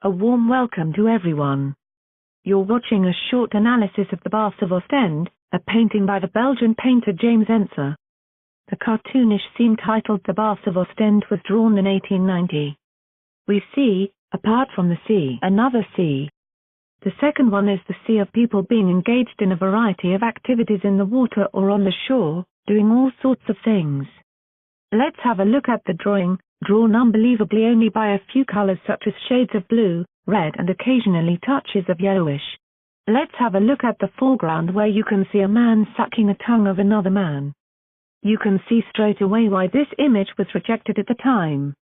A warm welcome to everyone. You're watching a short analysis of the Baths of Ostend, a painting by the Belgian painter James Ensor. The cartoonish scene titled The Baths of Ostend was drawn in 1890. We see, apart from the sea, another sea. The second one is the sea of people being engaged in a variety of activities in the water or on the shore, doing all sorts of things. Let's have a look at the drawing, drawn unbelievably only by a few colors such as shades of blue, red and occasionally touches of yellowish. Let's have a look at the foreground where you can see a man sucking the tongue of another man. You can see straight away why this image was rejected at the time.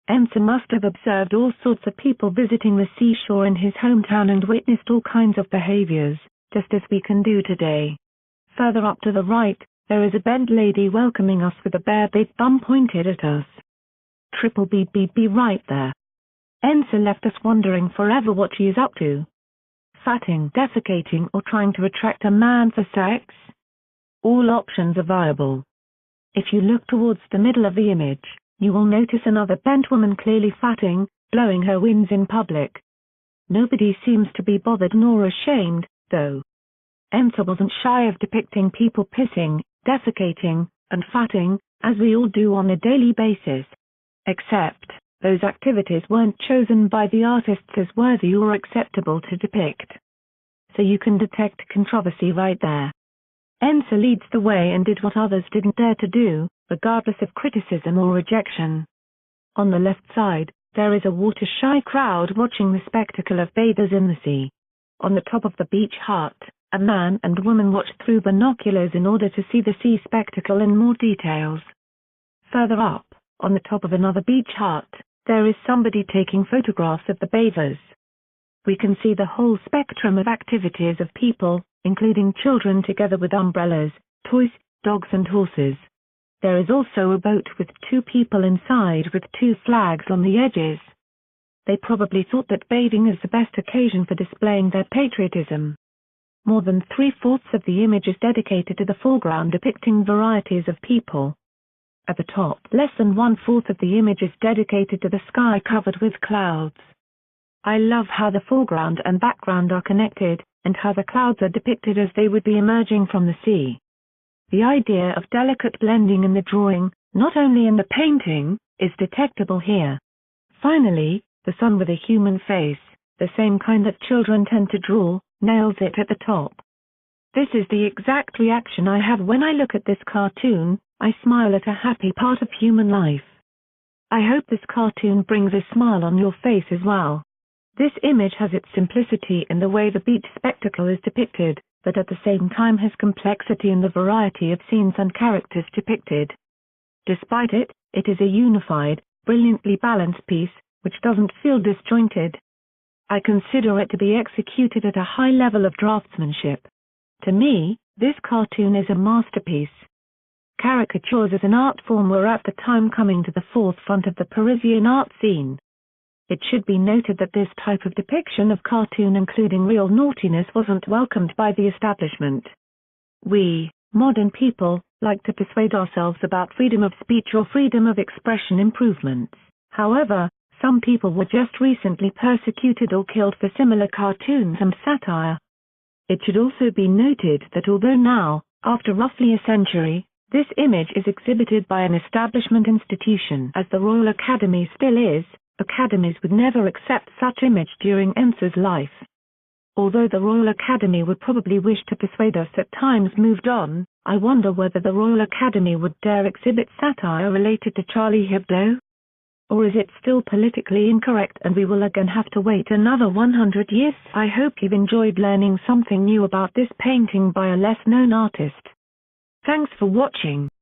Ensor must have observed all sorts of people visiting the seashore in his hometown and witnessed all kinds of behaviors, just as we can do today. Further up to the right, there is a bent lady welcoming us with a bare big bum pointed at us. Triple BBB right there. Ensor left us wondering forever what she is up to. Fatting, defecating or trying to attract a man for sex? All options are viable. If you look towards the middle of the image, you will notice another bent woman clearly fatting, blowing her winds in public. Nobody seems to be bothered nor ashamed, though. Ensor wasn't shy of depicting people pissing, defecating, and fatting, as we all do on a daily basis. Except, those activities weren't chosen by the artists as worthy or acceptable to depict. So you can detect controversy right there. Ensor leads the way and did what others didn't dare to do, regardless of criticism or rejection. On the left side, there is a water-shy crowd watching the spectacle of bathers in the sea. On the top of the beach hut, a man and woman watch through binoculars in order to see the sea spectacle in more details. Further up, on the top of another beach hut, there is somebody taking photographs of the bathers. We can see the whole spectrum of activities of people, including children together with umbrellas, toys, dogs and horses. There is also a boat with two people inside with two flags on the edges. They probably thought that bathing is the best occasion for displaying their patriotism. More than 3/4 of the image is dedicated to the foreground depicting varieties of people. At the top, less than 1/4 of the image is dedicated to the sky covered with clouds. I love how the foreground and background are connected, and how the clouds are depicted as they would be emerging from the sea. The idea of delicate blending in the drawing, not only in the painting, is detectable here. Finally, the sun with a human face, the same kind that children tend to draw, nails it at the top. This is the exact reaction I have when I look at this cartoon. I smile at a happy part of human life. I hope this cartoon brings a smile on your face as well. This image has its simplicity in the way the beach spectacle is depicted, but at the same time has complexity in the variety of scenes and characters depicted. Despite it, it is a unified, brilliantly balanced piece, which doesn't feel disjointed. I consider it to be executed at a high level of draftsmanship. To me, this cartoon is a masterpiece. Caricatures as an art form were at the time coming to the forefront of the Parisian art scene. It should be noted that this type of depiction of cartoon including real naughtiness wasn't welcomed by the establishment. We, modern people, like to persuade ourselves about freedom of speech or freedom of expression improvements. However, some people were just recently persecuted or killed for similar cartoons and satire. It should also be noted that although now, after roughly a century, this image is exhibited by an establishment institution as the Royal Academy still is, academies would never accept such image during Ensor's life. Although the Royal Academy would probably wish to persuade us that times moved on, I wonder whether the Royal Academy would dare exhibit satire related to Charlie Hebdo? Or is it still politically incorrect and we will again have to wait another 100 years? I hope you've enjoyed learning something new about this painting by a less known artist. Thanks for watching.